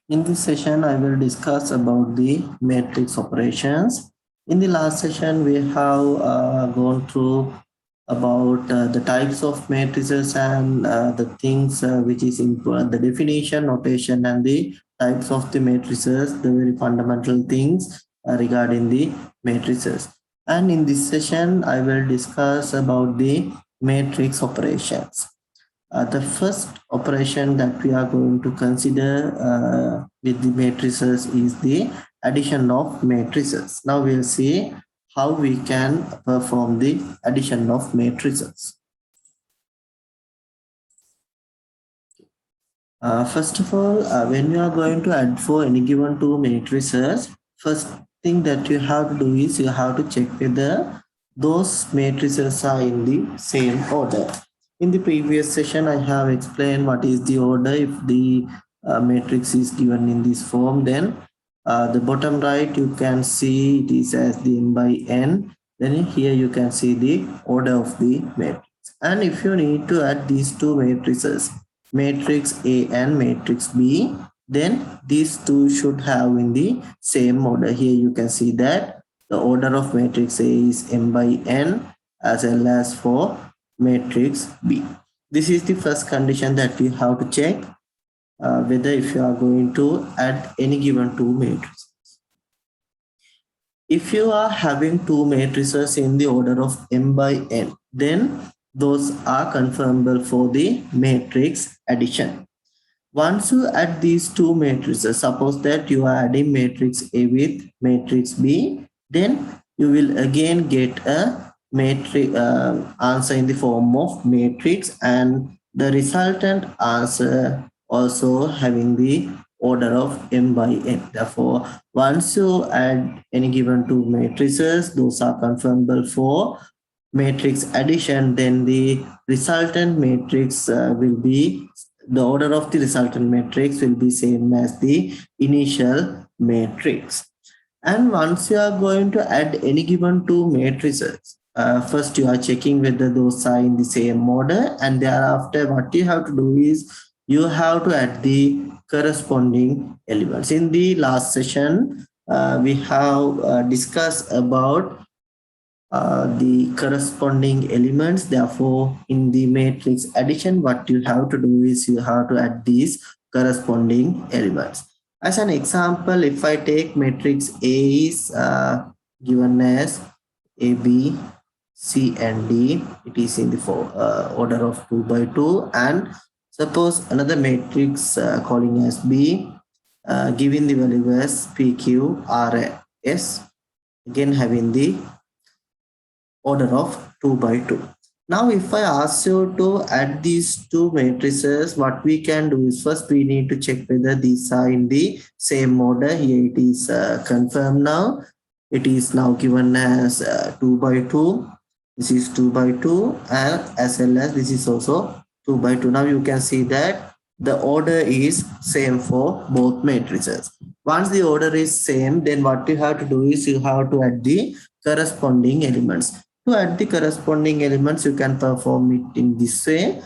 In this session, I will discuss about the matrix operations. In the last session, we have gone through about the types of matrices and the things which is important, the definition, notation, and the types of the matrices, the very fundamental things regarding the matrices. And in this session, I will discuss about the matrix operations. The first operation that we are going to consider with the matrices is the addition of matrices. Now we'll see how we can perform the addition of matrices. First of all, when you are going to add for any given two matrices, first thing that you have to do is you have to check whether those matrices are in the same order. In the previous session, I have explained what is the order. If the matrix is given in this form, then the bottom right, you can see it is as the n by n. Then here you can see the order of the matrix. And if you need to add these two matrices, matrix A and matrix B, then these two should have in the same order. Here you can see that the order of matrix A is m by n as well as for matrix B. This is the first condition that we have to check whether if you are going to add any given two matrices. If you are having two matrices in the order of m by n, then those are confirmable for the matrix addition. Once you add these two matrices, suppose that you are adding matrix A with matrix B, then you will again get a matrix answer in the form of matrix, and the resultant answer also having the order of m by n. Therefore, once you add any given two matrices, those are confirmable for matrix addition, then the resultant matrix will be, the order of the resultant matrix will be same as the initial matrix. And once you are going to add any given two matrices, first you are checking whether those are in the same order, and thereafter what you have to do is you have to add the corresponding elements. In the last session, we have discussed about the corresponding elements. Therefore, in the matrix addition, what you have to do is you have to add these corresponding elements. As an example, if I take matrix A is given as A, B, C, and D, it is in the order of 2 by 2. And suppose another matrix calling as B, giving the value as P, Q, R, S, again having the order of 2 by 2. Now, if I ask you to add these two matrices, what we can do is first we need to check whether these are in the same order. Here it is confirmed now. It is now given as 2 by 2. This is 2 by 2, and as well as this is also 2 by 2. Now you can see that the order is same for both matrices. Once the order is same, then what you have to do is you have to add the corresponding elements. To add the corresponding elements, you can perform it in this way.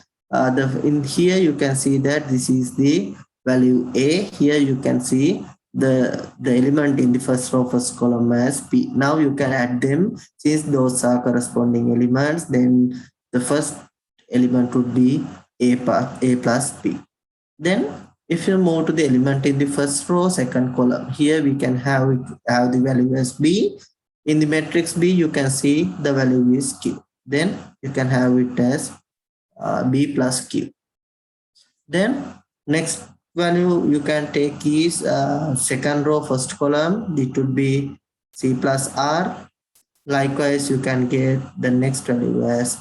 In here you can see that this is the value A. Here you can see the element in the first row, first column as P. Now you can add them. Since those are corresponding elements, then the first element would be A plus P. Then if you move to the element in the first row, second column, here we can have the value as B. In the matrix B, you can see the value is Q. Then you can have it as B plus Q. Then next value you can take is second row, first column. It would be C plus R. Likewise, you can get the next value as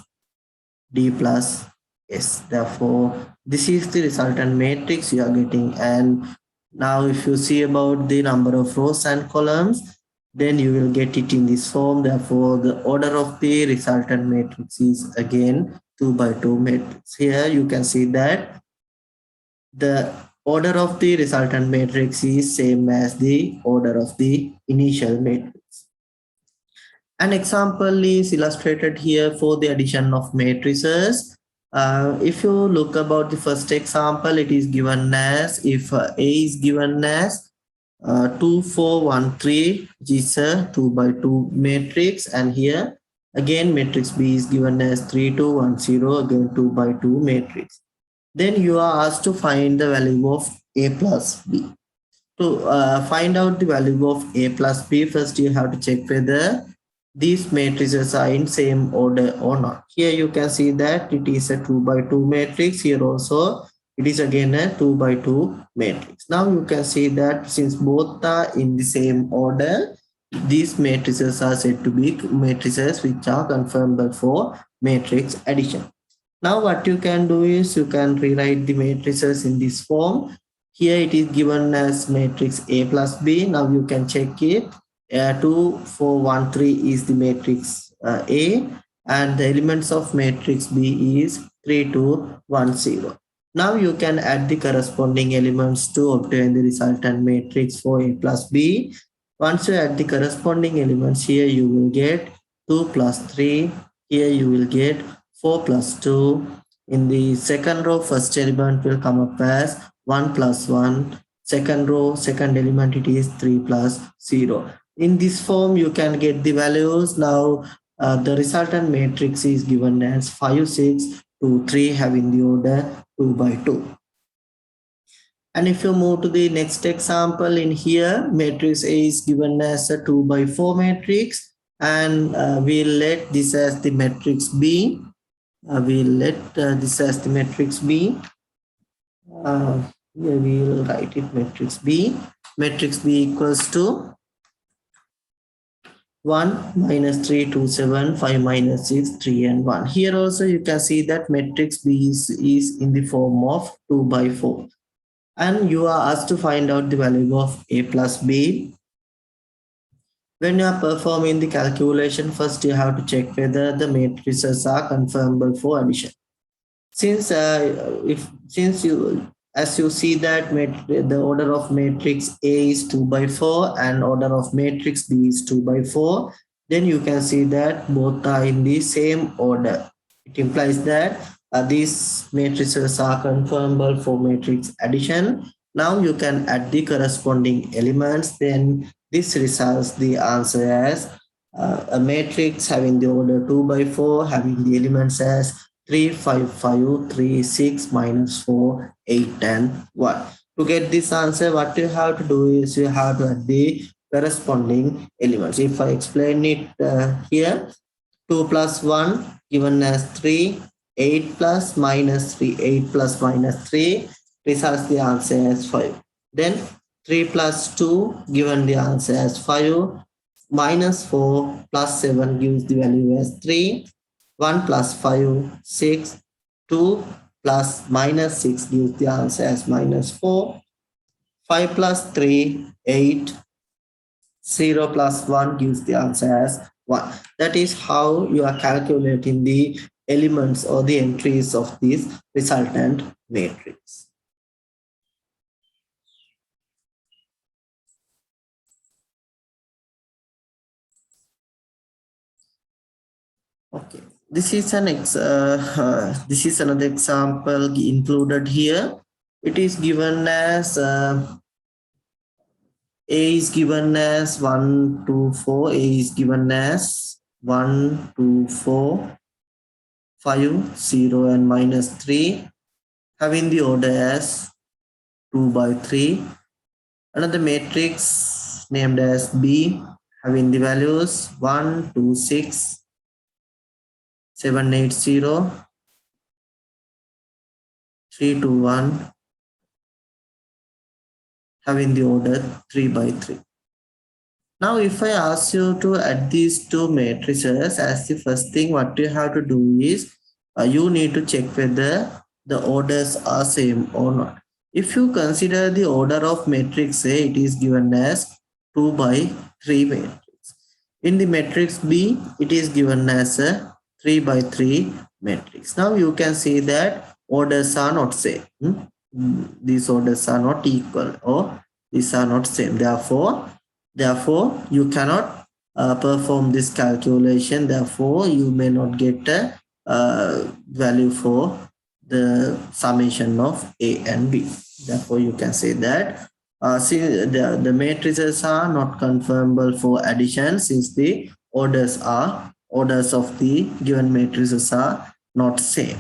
D plus S. Therefore, this is the resultant matrix you are getting. And now if you see about the number of rows and columns, then you will get it in this form. Therefore, the order of the resultant matrix is again 2 by 2 matrix. Here you can see that the order of the resultant matrix is same as the order of the initial matrix. An example is illustrated here for the addition of matrices. If you look about the first example, it is given as if A is given as 2413, which is a 2 by 2 matrix, and here again matrix B is given as 3210, again 2 by 2 matrix. Then you are asked to find the value of A plus B. To find out the value of A plus B, first you have to check whether these matrices are in same order or not. Here you can see that it is a 2 by 2 matrix. Here also it is again a 2 by 2 matrix. Now you can see that since both are in the same order, these matrices are said to be matrices which are confirmable for matrix addition. Now what you can do is you can rewrite the matrices in this form. Here it is given as matrix A plus B. Now you can check it. 2, 4, 1, 3 is the matrix A, and the elements of matrix B is 3, 2, 1, 0. Now you can add the corresponding elements to obtain the resultant matrix for A plus B. Once you add the corresponding elements, here you will get 2 plus 3. Here you will get 4 plus 2. In the second row, first element will come up as 1 plus 1. Second row, second element, it is 3 plus 0. In this form, you can get the values. Now, the resultant matrix is given as 5, 6, 2, 3, having the order 2 by 2. And if you move to the next example, in here, matrix A is given as a 2 by 4 matrix, and we'll let this as the matrix B. We'll let this as the matrix B. Here we'll write it matrix B. Matrix B equals to 1 minus 3, 2, 7, 5 minus 6, 3 and 1. Here also you can see that matrix B is in the form of 2 by 4. And you are asked to find out the value of A plus B. When you are performing the calculation, first you have to check whether the matrices are confirmable for addition. Since as you see that the order of matrix A is 2 by 4 and order of matrix B is 2 by 4, then you can see that both are in the same order. It implies that these matrices are confirmable for matrix addition. Now you can add the corresponding elements, then this results the answer as a matrix having the order 2 by 4, having the elements as 3, 5, 5, 3, 6, minus 4, 8, and 1. To get this answer, what you have to do is you have to add the corresponding elements. If I explain it here, 2 plus 1 given as 3, 8 plus minus 3, 8 plus minus 3 results the answer as 5. Then 3 plus 2 given the answer as 5, minus 4 plus 7 gives the value as 3. 1 plus 5, 6, 2 plus minus 6 gives the answer as minus 4, 5 plus 3, 8, 0 plus 1 gives the answer as 1. That is how you are calculating the elements or the entries of this resultant matrix. Okay. This is another example included here. It is given as A is given as 1, 2, 4. A is given as 1, 2, 4, 5, 0, and minus 3, having the order as 2 by 3. Another matrix named as B, having the values 1, 2, 6, 7, 8, 0, 3, 2, 1, having the order 3 by 3. Now, if I ask you to add these two matrices, as the first thing what you have to do is you need to check whether the orders are same or not. If you consider the order of matrix A, it is given as 2 by 3 matrix. In the matrix B, it is given as a 3 by 3 matrix. Now you can see that orders are not same. These orders are not equal or these are not same. Therefore, you cannot perform this calculation. Therefore, you may not get value for the summation of A and B. Therefore, you can say that see the matrices are not confirmable for addition since the orders of the given matrices are not same.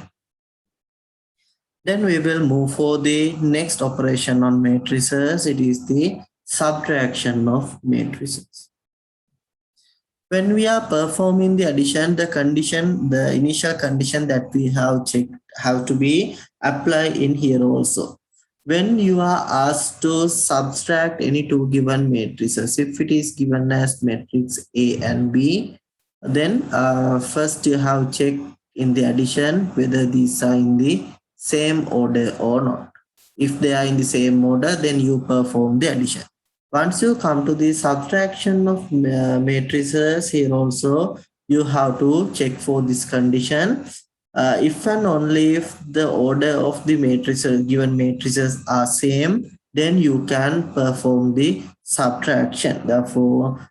Then we will move for the next operation on matrices. It is the subtraction of matrices. When we are performing the addition, the initial condition that we have checked have to be applied in here also. When you are asked to subtract any two given matrices, if it is given as matrix A and B, then first you have checked in the addition whether these are in the same order or not. If they are in the same order, then you perform the addition. Once you come to the subtraction of matrices, here also you have to check for this condition. If and only if the order of the matrices, given matrices are same, then you can perform the subtraction. Therefore,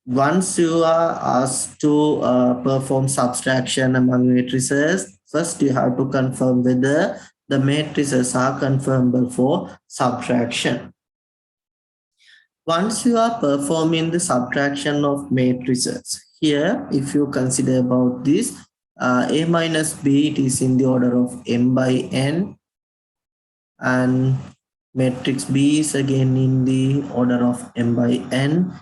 once you are asked to perform subtraction among matrices, first you have to confirm whether the matrices are confirmable for subtraction. Once you are performing the subtraction of matrices, here if you consider about this A minus B, it is in the order of m by n, and matrix B is again in the order of m by n.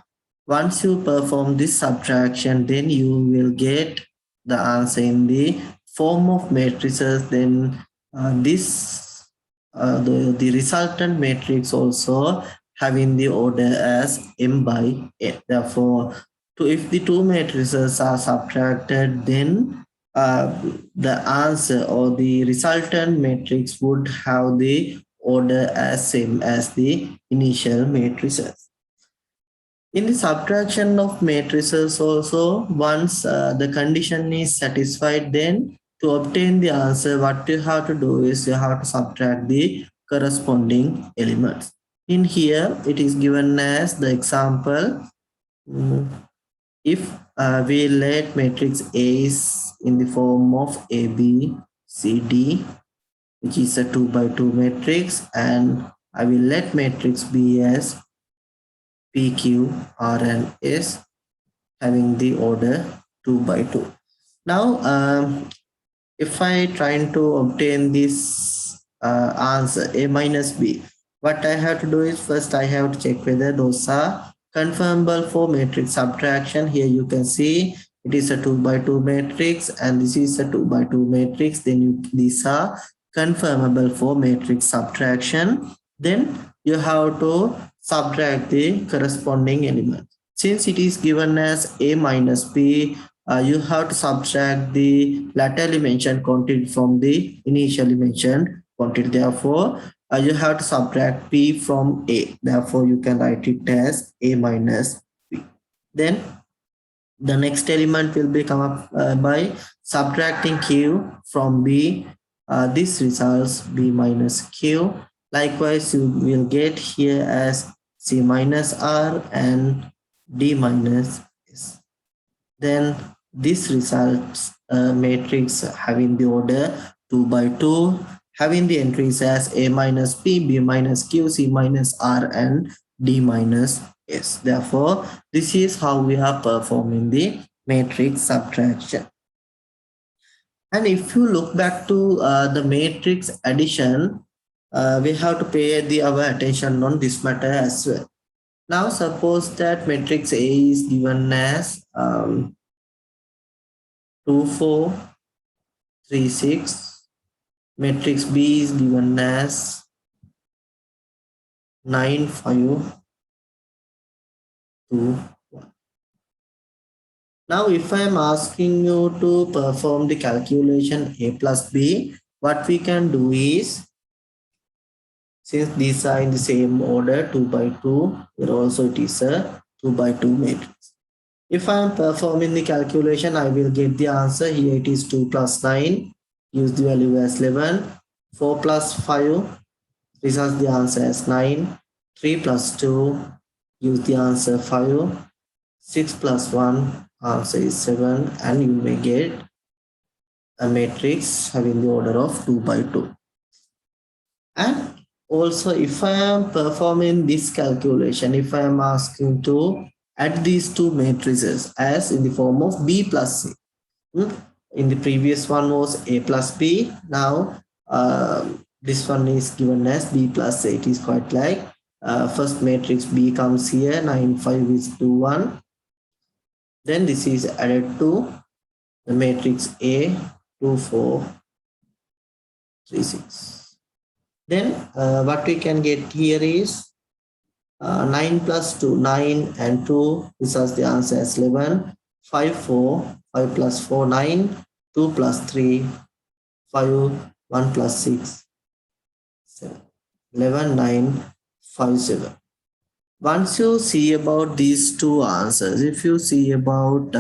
Once you perform this subtraction, then you will get the answer in the form of matrices. Then the resultant matrix also having the order as m by n. Therefore, if the two matrices are subtracted, then the answer or the resultant matrix would have the order as same as the initial matrices. In the subtraction of matrices also, once the condition is satisfied, then to obtain the answer, what you have to do is you have to subtract the corresponding elements. In here, it is given as the example. If we let matrix A is in the form of A, B, C, D, which is a 2 by 2 matrix, and I will let matrix B as P, Q, R, and S having the order 2 by 2. Now, if I trying to obtain this answer A minus B, what I have to do is first I have to check whether those are confirmable for matrix subtraction. Here you can see it is a 2 by 2 matrix and this is a 2 by 2 matrix. Then these are confirmable for matrix subtraction. Then you have to subtract the corresponding element. Since it is given as A minus B, you have to subtract the laterally mentioned quantity from the initially mentioned quantity. Therefore, you have to subtract P from A. Therefore, you can write it as A minus B. Then the next element will be come up by subtracting Q from B. This results B minus Q. Likewise, you will get here as C minus R and D minus S. Then this results matrix having the order 2 by 2, having the entries as A minus P, B minus Q, C minus R, and D minus S. Therefore, this is how we are performing the matrix subtraction. And if you look back to the matrix addition, we have to pay our attention on this matter as well. Now, suppose that matrix A is given as 2, 4, 3, 6. Matrix B is given as 9, 5, 2, 1. Now, if I am asking you to perform the calculation A plus B, what we can do is, since these are in the same order 2 by 2, here also it is a 2 by 2 matrix. If I am performing the calculation, I will get the answer. Here it is 2 plus 9. Use the value as 11. 4 plus 5 results the answer as 9. 3 plus 2 use the answer 5. 6 plus 1 answer is 7, and you may get a matrix having the order of 2 by 2. And also, if I am performing this calculation, if I am asking to add these two matrices as in the form of B plus C. In the previous one was A plus B. Now this one is given as B plus A. It is quite like first matrix B comes here, 9, 5 is 2, 1. Then this is added to the matrix A, 2, 4, 3, 6. Then what we can get here is 9 plus 2, 9 and 2. This is the answer as 11. 5, 4, 5 plus 4, 9. 2 plus 3, 5, 1 plus 6, 7. 11, 9, 5, 7. Once you see about these two answers, if you see about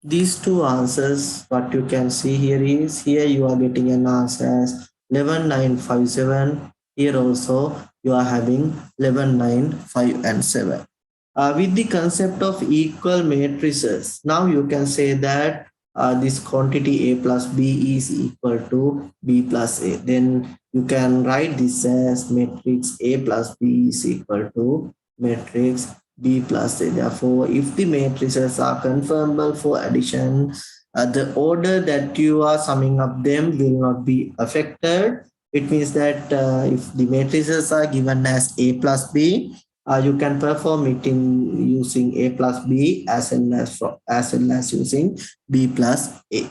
these two answers, what you can see here is, here you are getting an answer as 11, 9, 5, 7. Here also you are having 11, 9, 5 and 7. With the concept of equal matrices, now you can say that this quantity A plus B is equal to B plus A. Then you can write this as matrix A plus B is equal to matrix B plus A. Therefore, if the matrices are conformable for addition, the order that you are summing up them will not be affected. It means that if the matrices are given as A plus B, you can perform it in using A plus B as well as using B plus A.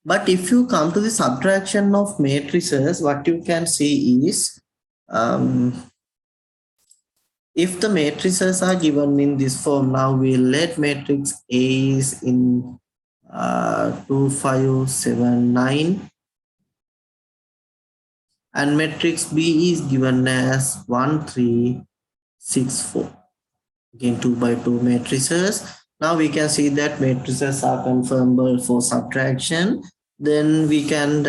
But if you come to the subtraction of matrices, what you can see is if the matrices are given in this form, now we'll let matrix A is in 2, 5, 7, 9. And matrix B is given as 1, 3, 6, 4. Again 2 by 2 matrices. Now we can see that matrices are conformable for subtraction. Then we can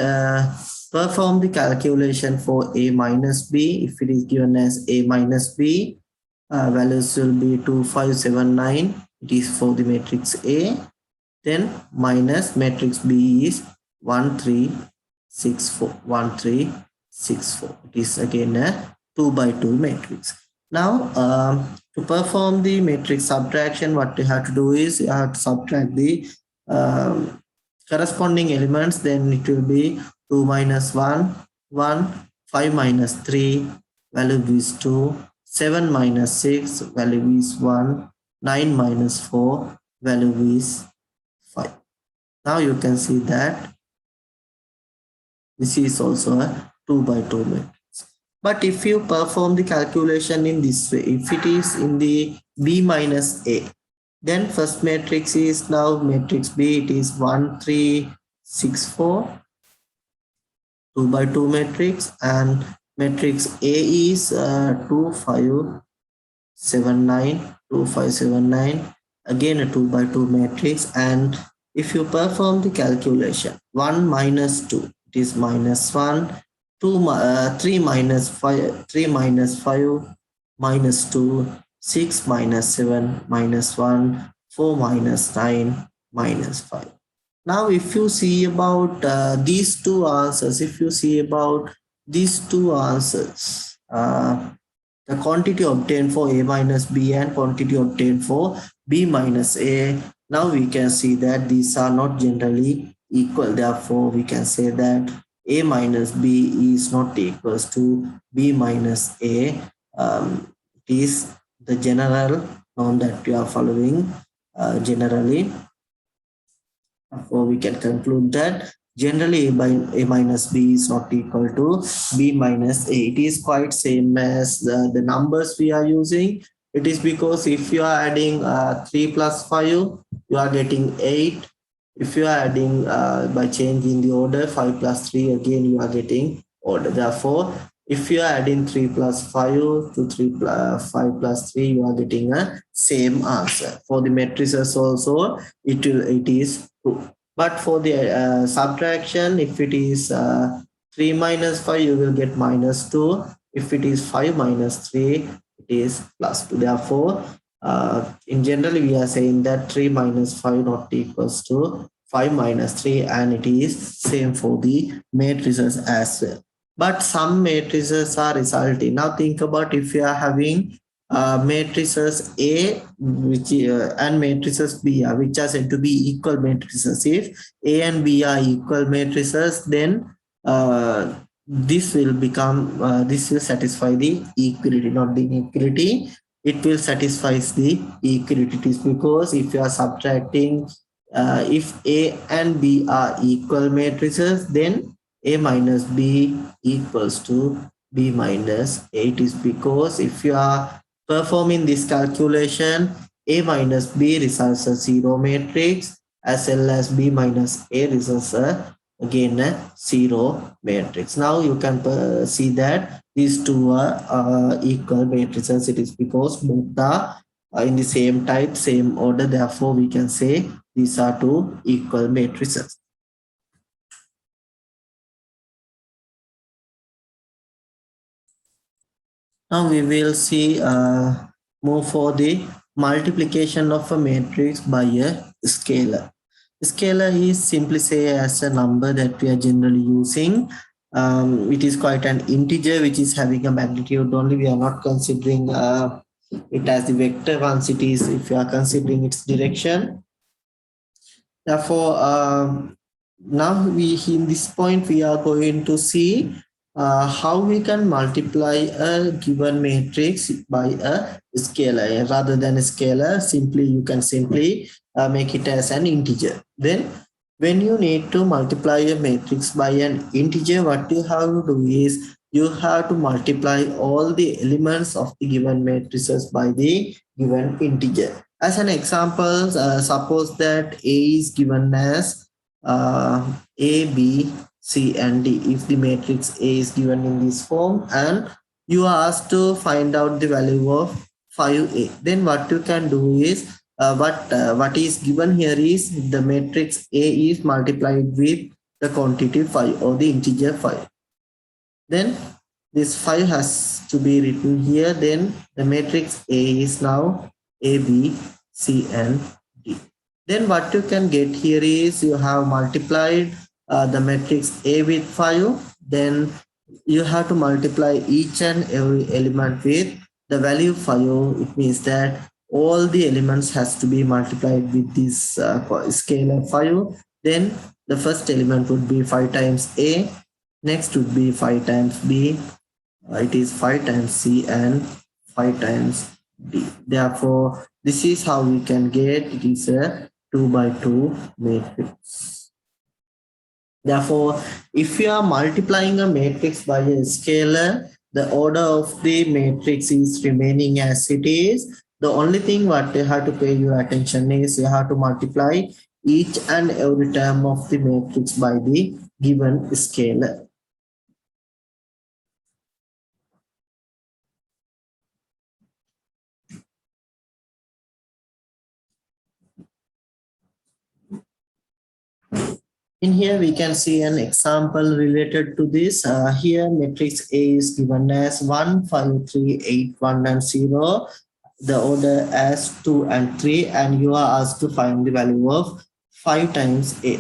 perform the calculation for A minus B. If it is given as A minus B, values will be 2, 5, 7, 9. It is for the matrix A. Then minus matrix B is 1, 3, 6, 4. 1, 3, 6, 4. It is again a 2 by 2 matrix. Now, to perform the matrix subtraction, what you have to do is you have to subtract the corresponding elements. Then it will be 2 minus 1, 1, 5 minus 3, value is 2, 7 minus 6, value is 1, 9 minus 4, value is 5. Now you can see that this is also a 2 by 2 matrix. But if you perform the calculation in this way, if it is in the B minus A, then first matrix is now matrix B, it is 1, 3, 6, 4, 2 by 2 matrix, and matrix A is 2, 5, 7, 9, 2, 5, 7, 9, again a 2 by 2 matrix. And if you perform the calculation, 1 minus 2, it is minus 1, 3 minus 5, 3 minus 5, minus 2, 6 minus 7, minus 1, 4 minus 9, minus 5. Now, if you see about these two answers, the quantity obtained for A minus B and quantity obtained for B minus A, now we can see that these are not generally equal. Therefore, we can say that A minus B is not equals to B minus A. It is the general norm that we are following generally. Therefore, we can conclude that generally A minus B is not equal to B minus A. It is quite same as the numbers we are using. It is because if you are adding 3 plus 5, you are getting 8. If you are adding by changing the order 5 plus 3, again you are getting order. Therefore, if you are adding 3 plus 5 to 5 plus 3, you are getting a same answer. For the matrices also, it is true. But for the subtraction, if it is 3 minus 5, you will get minus 2. If it is 5 minus 3, it is plus 2. Therefore, in general, we are saying that 3 minus 5 not equals to 5 minus 3, and it is same for the matrices as well. But some matrices are resulting. Now think about if you are having matrices A which and matrices B which are said to be equal matrices. If A and B are equal matrices, then this will satisfy the equality, not the inequality. It will satisfy the equality. It is because if you are subtracting, if A and B are equal matrices, then A minus B equals to B minus A. It is because if you are performing this calculation, A minus B results a zero matrix, as well as B minus A results again a zero matrix. Now you can see that these two are equal matrices. It is because both are in the same type, same order. Therefore, we can say these are two equal matrices. Now we will see more for the multiplication of a matrix by a scalar. Scalar is simply say as a number that we are generally using. It is quite an integer which is having a magnitude only. We are not considering it as the vector once it is, if you are considering its direction. Therefore, now in this point we are going to see how we can multiply a given matrix by a scalar. Rather than a scalar, simply you can simply make it as an integer. Then when you need to multiply a matrix by an integer, what you have to do is you have to multiply all the elements of the given matrices by the given integer. As an example, suppose that A is given as A, B, C, and D. If the matrix A is given in this form and you are asked to find out the value of 5A, then what you can do is what is given here is the matrix A is multiplied with the quantity 5 or the integer 5. Then this 5 has to be written here. Then the matrix A is now A, B, C, and D. Then what you can get here is you have multiplied the matrix A with 5. Then you have to multiply each and every element with the value 5. It means that all the elements has to be multiplied with this scalar 5. Then the first element would be 5 times A. Next would be 5 times B. It is 5 times C and 5 times D. Therefore, this is how we can get it is a 2 by 2 matrix. Therefore, if you are multiplying a matrix by a scalar, the order of the matrix is remaining as it is. The only thing what you have to pay your attention is you have to multiply each and every term of the matrix by the given scalar. In here, we can see an example related to this. Here, matrix A is given as 1, 5, 3, 8, 1, and 0. The order as 2 and 3, and you are asked to find the value of 5 times A.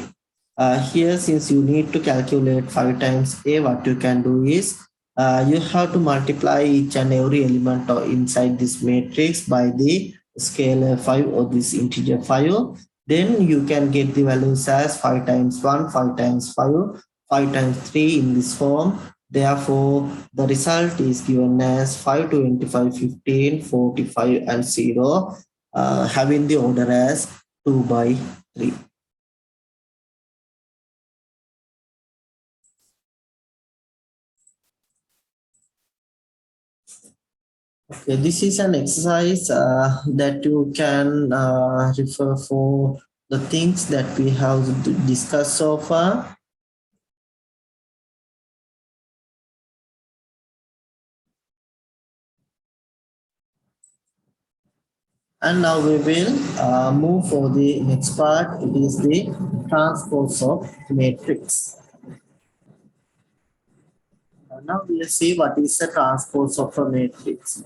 Here, since you need to calculate 5 times A, what you can do is you have to multiply each and every element inside this matrix by the scalar 5 or this integer 5. Then you can get the values as 5 times 1, 5 times 5, 5 times 3 in this form. Therefore, the result is given as 5, 25, 15, 45, and 0, having the order as 2 by 3. Okay, this is an exercise that you can refer for the things that we have discussed so far. And now we will move for the next part. It is the transpose of matrix. Now we'll see what is the transpose of a matrix.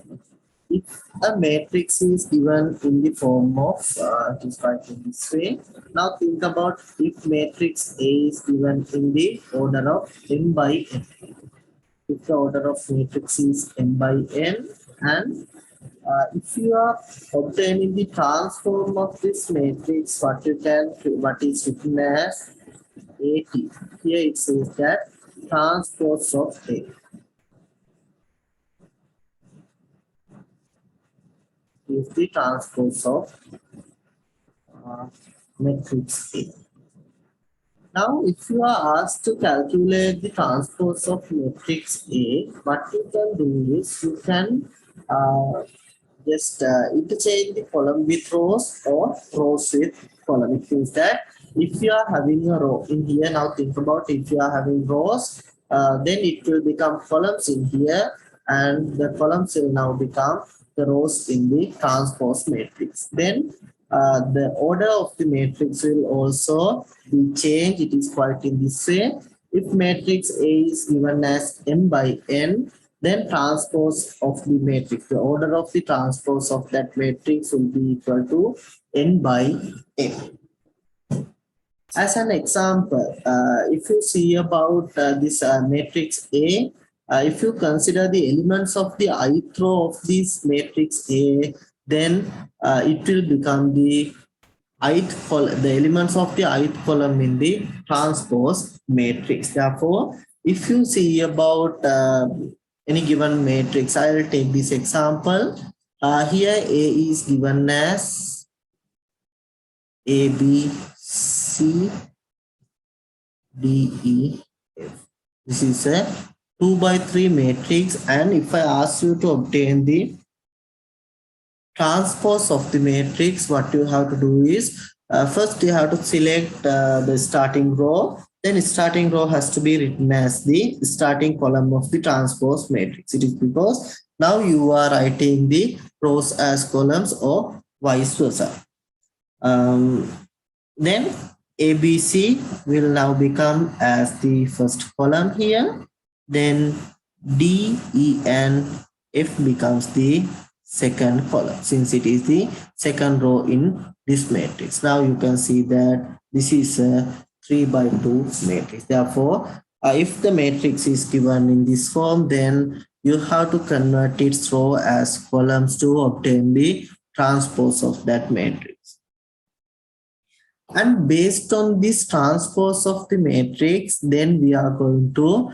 if a matrix is given in the form of, just write in this way. Now think about if matrix A is given in the order of m by n. If the order of matrix is m by n, and if you are obtaining the transform of this matrix, what is written as AT. Here it says that transpose of A is the transpose of uh, matrix A. Now, if you are asked to calculate the transpose of matrix A, what you can do is you can just interchange the column with rows or rows with column. It means that if you are having a row in here, now think about if you are having rows, then it will become columns in here, and the columns will now become the rows in the transpose matrix. Then the order of the matrix will also be changed. It is quite in this way. If matrix A is given as m by n, then transpose of the matrix, the order of the transpose of that matrix will be equal to n by n. As an example, if you see about this matrix A, if you consider the elements of the ith row of this matrix A, then it will become the the elements of the ith column in the transpose matrix. Therefore, if you see about any given matrix, I will take this example. Here A is given as A, B, C, D, E, F. This is a 2 by 3 matrix, and if I ask you to obtain the transpose of the matrix, what you have to do is first you have to select the starting row. Then starting row has to be written as the starting column of the transpose matrix. It is because now you are writing the rows as columns or vice versa. Then ABC will now become as the first column here. Then D, E, and F becomes the second column, since it is the second row in this matrix. Now you can see that this is a 3 by 2 matrix. Therefore, if the matrix is given in this form, then you have to convert its row as columns to obtain the transpose of that matrix. And based on this transpose of the matrix, then we are going to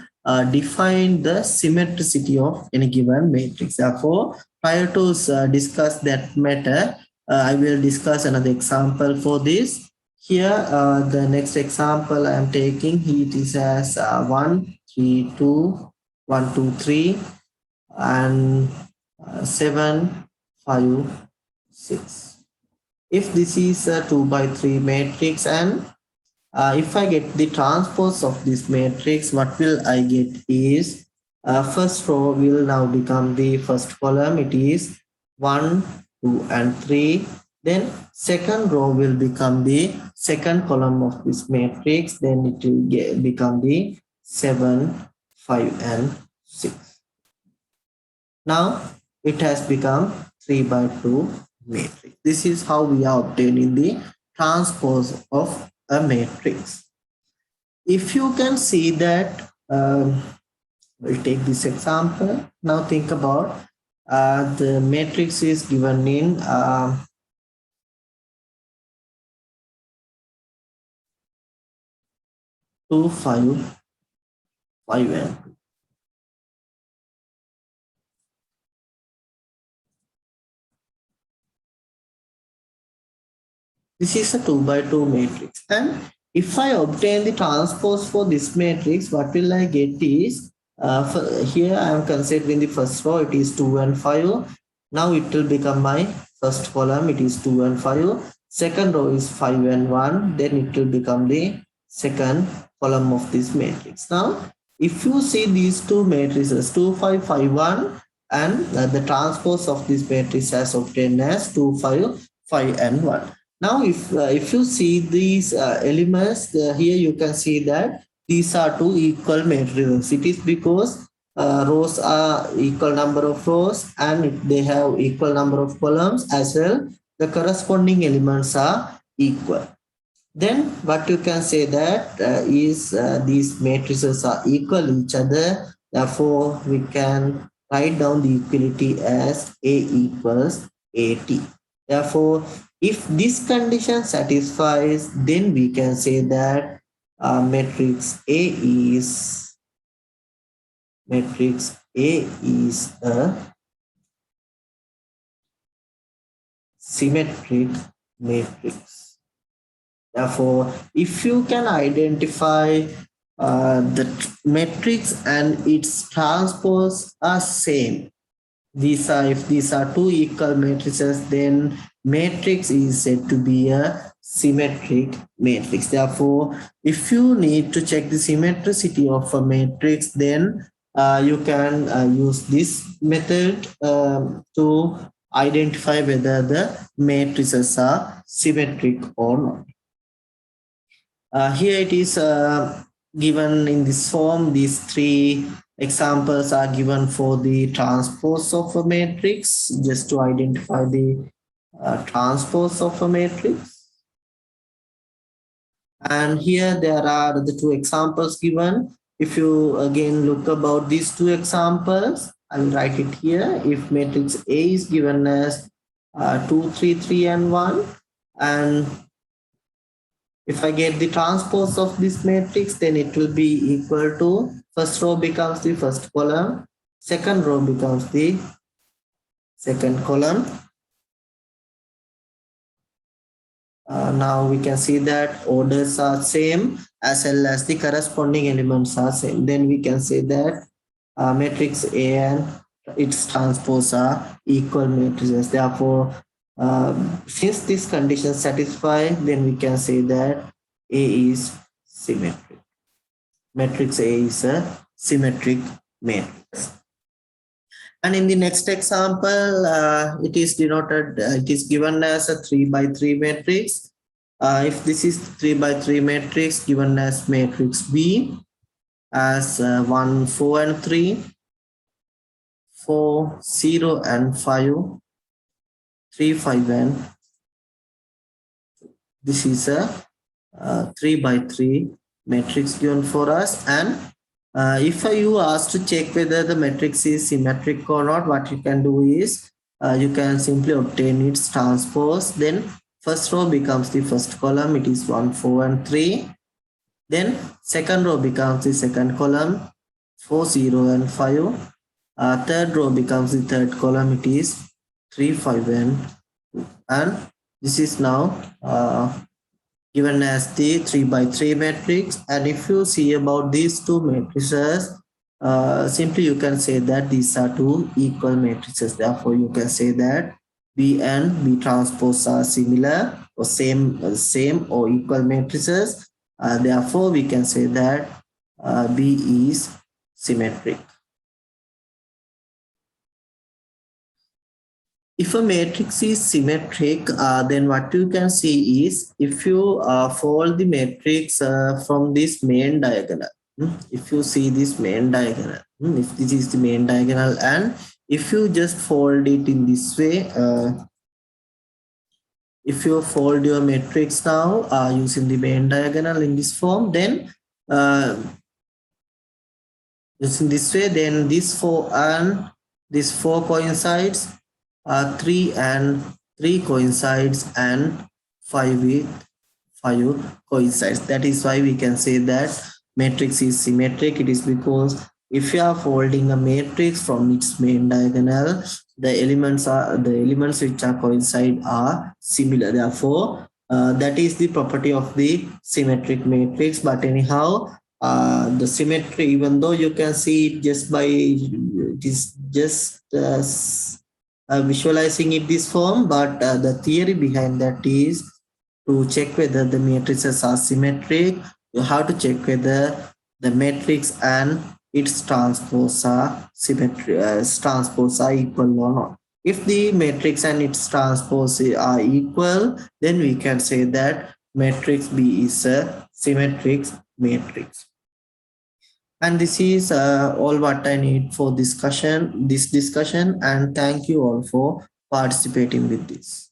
define the symmetricity of any given matrix. Therefore, prior to discuss that matter, I will discuss another example for this. Here, the next example I am taking, it is as 1, 3, 2, 1, 2, 3, and 7, 5, 6. If this is a 2 by 3 matrix, and if I get the transpose of this matrix, what will I get is first row will now become the first column. It is 1, 2, and 3. Then second row will become the second column of this matrix. Then it will become the 7, 5, and 6. Now it has become 3 by 2 matrix. This is how we are obtaining the transpose of a matrix. If you can see that, we'll take this example. Now think about the matrix is given in 2, 5, 5, and 2. This is a 2 by 2 matrix, and if I obtain the transpose for this matrix, what will I get is here I am considering the first row, it is 2 and 5. Now it will become my first column, it is 2 and 5. Second row is 5 and 1. Then it will become the second column of this matrix. Now, if you see these two matrices, 2, 5, 5, 1, and the transpose of this matrix as obtained as 2, 5, 5, and 1. Now, if you see these elements here, you can see that these are two equal matrices. It is because rows are equal number of rows and if they have equal number of columns as well, the corresponding elements are equal. Then what you can say that is these matrices are equal each other. Therefore, we can write down the equality as A equals AT. Therefore, if this condition satisfies, then we can say that matrix A is a symmetric matrix. Therefore, if you can identify the matrix and its transpose are same, if these are two equal matrices, then matrix is said to be a symmetric matrix. Therefore, if you need to check the symmetricity of a matrix, then you can use this method to identify whether the matrices are symmetric or not. Here it is given in this form. These three examples are given for the transpose of a matrix, just to identify the transpose of a matrix. And here there are the two examples given. If you again look about these two examples, I will write it here. If matrix A is given as 2, 3, 3, and 1, and if I get the transpose of this matrix, then it will be equal to first row becomes the first column, second row becomes the second column. Now we can see that orders are same as well as the corresponding elements are same. Then we can say that matrix A and its transpose are equal matrices. Therefore, since this condition satisfy, then we can say that A is symmetric. Matrix A is a symmetric matrix. And in the next example, it is denoted, it is given as a 3 by 3 matrix. If this is 3 by 3 matrix given as matrix B as 1, 4, and 3, 4, 0, and 5, 3, 5, and this is a 3 by 3 matrix given for us. And if you ask to check whether the matrix is symmetric or not, what you can do is you can simply obtain its transpose. Then first row becomes the first column, it is 1, 4, and 3. Then second row becomes the second column, 4, 0, and 5. Third row becomes the third column, it is 3, 5, and 2. And this is now given as the 3 by 3 matrix. And if you see about these two matrices, simply you can say that these are two equal matrices. Therefore, you can say that B and B transpose are similar or same or equal matrices. Therefore, we can say that B is symmetric. If a matrix is symmetric, then what you can see is if you fold the matrix from this main diagonal, if you see this main diagonal, if this is the main diagonal, and if you just fold it in this way, if you fold your matrix now using the main diagonal in this form, then using this way, then this 4 and this 4 coincides, 3 and 3 coincides, and 5 with 5 coincides. That is why we can say that matrix is symmetric. It is because if you are folding a matrix from its main diagonal, the elements which are coincide are similar. Therefore, that is the property of the symmetric matrix. But anyhow, the symmetry, even though you can see it just by visualizing it this form, but the theory behind that is to check whether the matrices are symmetric. You have to check whether the matrix and its transpose are equal or not. If the matrix and its transpose are equal, then we can say that matrix B is a symmetric matrix. And this is all what I need for this discussion. And thank you all for participating with this.